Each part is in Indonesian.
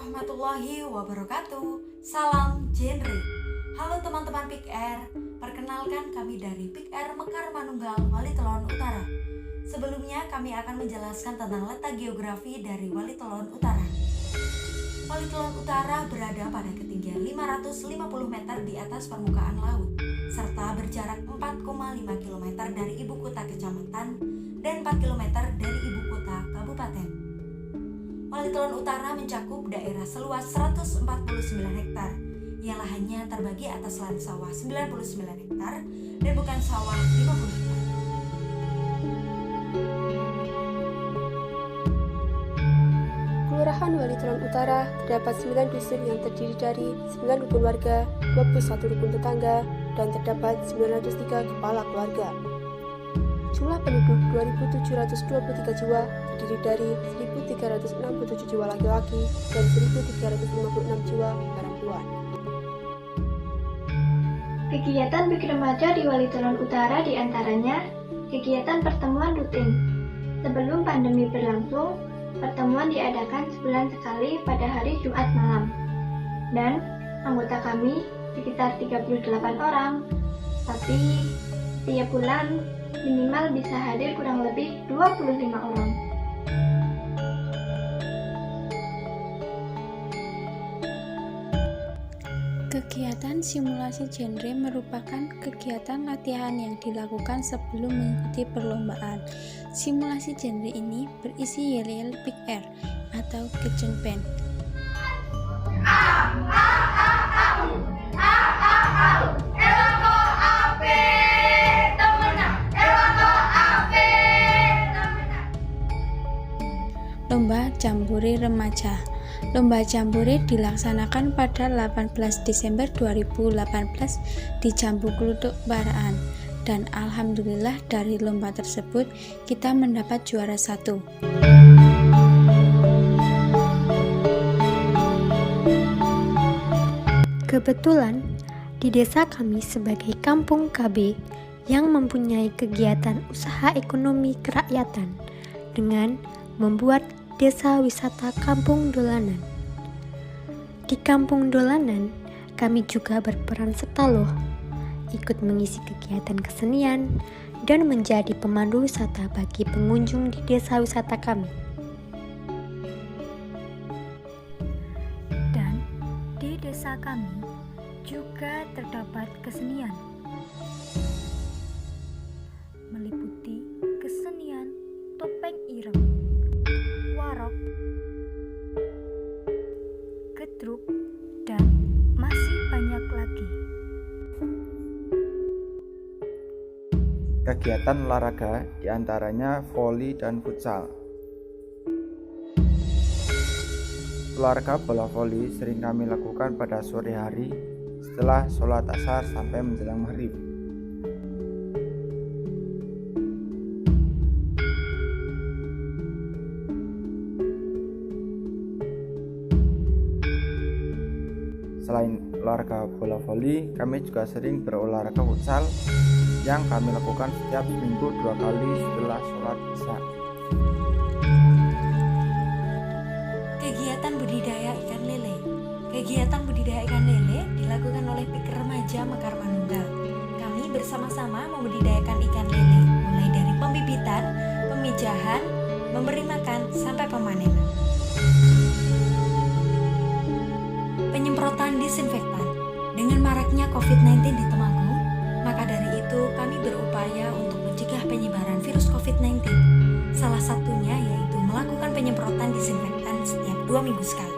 warahmatullahi wabarakatuh. Salam genre. Halo teman-teman Pick Air, perkenalkan kami dari Pick Air Mekar Manunggal, Walitelon Utara. Sebelumnya kami akan menjelaskan tentang letak geografi dari Walitelon Utara. Walitelon Utara berada pada ketinggian 550 meter di atas permukaan laut, serta berjarak 4,5 km dari ibu kota kecamatan dan 4 km dari ibu kota kabupaten. Walitelon Utara mencakup daerah seluas 149 hektar yang lahannya terbagi atas lahan sawah 99 hektar dan bukan sawah 50 hektar. Kelurahan Walitelon Utara terdapat 9 dusun yang terdiri dari 9 rukun warga, 21 rukun tetangga, dan terdapat 903 kepala keluarga. Jumlah penduduk 2.723 jiwa terdiri dari 1.367 jiwa laki-laki dan 1.356 jiwa perempuan. Kegiatan Big Remaja di Walitelon Utara diantaranya kegiatan pertemuan rutin. Sebelum pandemi berlangsung, pertemuan diadakan sebulan sekali pada hari Jumat malam. Dan anggota kami sekitar 38 orang, tapi tiap bulan minimal bisa hadir kurang lebih 25 orang. Kegiatan simulasi genre merupakan kegiatan latihan yang dilakukan sebelum mengikuti perlombaan. Simulasi genre ini berisi yel-yel Pick Air atau Kitchen Band. Lomba Jambore Remaja. Lomba Jambore dilaksanakan pada 18 Desember 2018 di Jambu Kluthuk Paraan, dan alhamdulillah dari lomba tersebut kita mendapat juara 1. Kebetulan di desa kami sebagai kampung KB yang mempunyai kegiatan usaha ekonomi kerakyatan dengan membuat desa wisata Kampung Dolanan. Di Kampung Dolanan, kami juga berperan serta loh, ikut mengisi kegiatan kesenian dan menjadi pemandu wisata bagi pengunjung di desa wisata kami. Dan di desa kami juga terdapat kesenian, meliputi kesenian topeng ireng, warok, gedruk, dan masih banyak lagi. Kegiatan olahraga diantaranya voli dan futsal. Olahraga bola voli sering kami lakukan pada sore hari setelah sholat asar sampai menjelang maghrib. Selain olahraga bola voli, kami juga sering berolahraga futsal yang kami lakukan setiap minggu 2 kali setelah sholat isya. Kegiatan budidaya ikan lele. Kegiatan budidaya ikan lele dilakukan oleh Pick Remaja Mekar Manunggal. Kami bersama-sama membudidayakan ikan lele, mulai dari pembibitan, pemijahan, memberi makan, sampai pemanenan. Penyemprotan disinfektan. Dengan maraknya COVID-19 di Temanggung, maka dari itu kami berupaya untuk mencegah penyebaran virus COVID-19. Salah satunya yaitu melakukan penyemprotan disinfektan setiap 2 minggu sekali.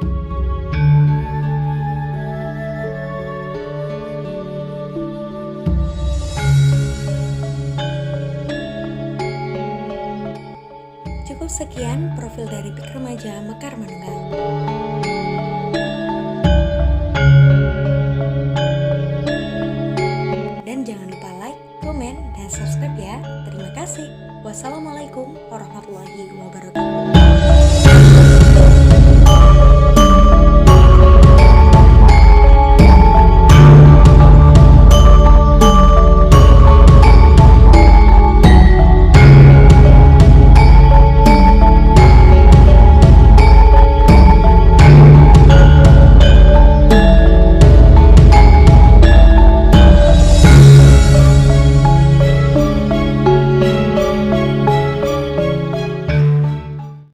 Cukup sekian profil dari Pick Remaja Mekar Manunggal.